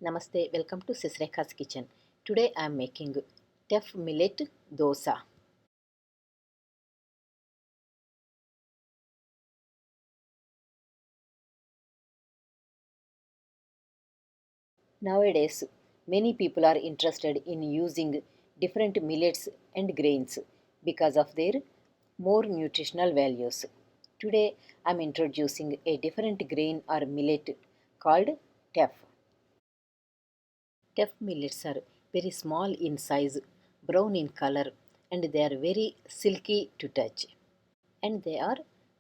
Namaste, welcome to Sisrekha's kitchen. Today I am making Teff millet dosa. Nowadays, many people are interested in using different millets and grains because of their more nutritional values. Today I am introducing a different grain or millet called teff. Teff millets are very small in size, brown in color, and they are very silky to touch. And they are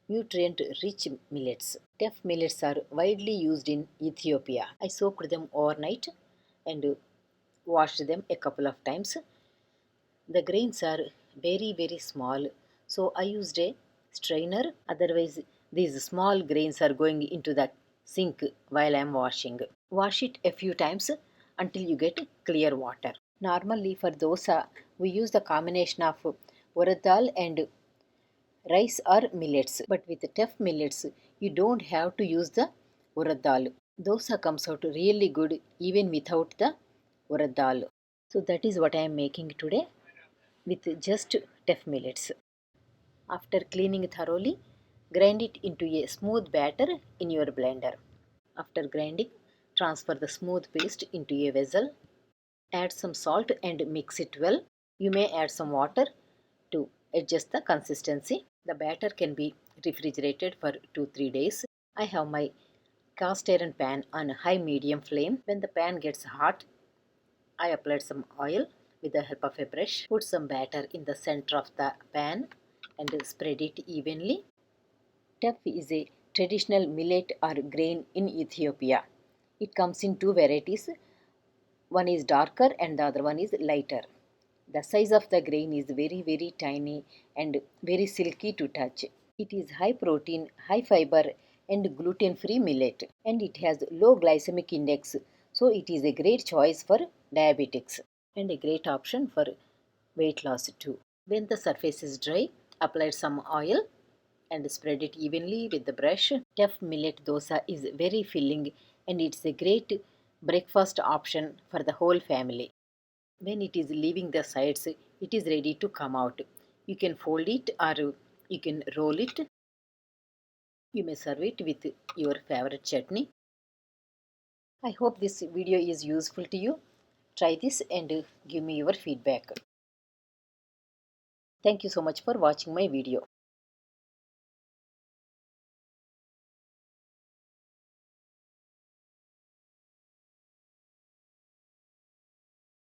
nutrient rich millets. Teff millets are widely used in Ethiopia. I soaked them overnight and washed them a couple of times. The grains are very small, so I used a strainer. Otherwise, these small grains are going into the sink while I am washing. Wash it a few times until you get clear water. Normally, for dosa, we use the combination of urad dal and rice or millets, but with teff millets you don't have to use the urad dal. Dosa comes out really good even without the urad dal. So that is what I am making today with just teff millets. After cleaning thoroughly, grind it into a smooth batter in your blender. After grinding, transfer the smooth paste into a vessel. Add some salt and mix it well. You may add some water to adjust the consistency. The batter can be refrigerated for 2-3 days. I have my cast iron pan on a high medium flame. When the pan gets hot, I applied some oil with the help of a brush. Put some batter in the center of the pan and spread it evenly. Teff is a traditional millet or grain in Ethiopia. It comes in two varieties. One is darker and the other one is lighter. The size of the grain is very tiny and very silky to touch. It is high protein, high fiber and gluten free millet, and it has low glycemic index, so it is a great choice for diabetics and a great option for weight loss too. When the surface is dry, apply some oil and spread it evenly with the brush. Teff millet dosa is very filling and it's a great breakfast option for the whole family. When it is leaving the sides, it is ready to come out. You can fold it or you can roll it. You may serve it with your favorite chutney. I hope this video is useful to you. Try this and give me your feedback. Thank you so much for watching my video.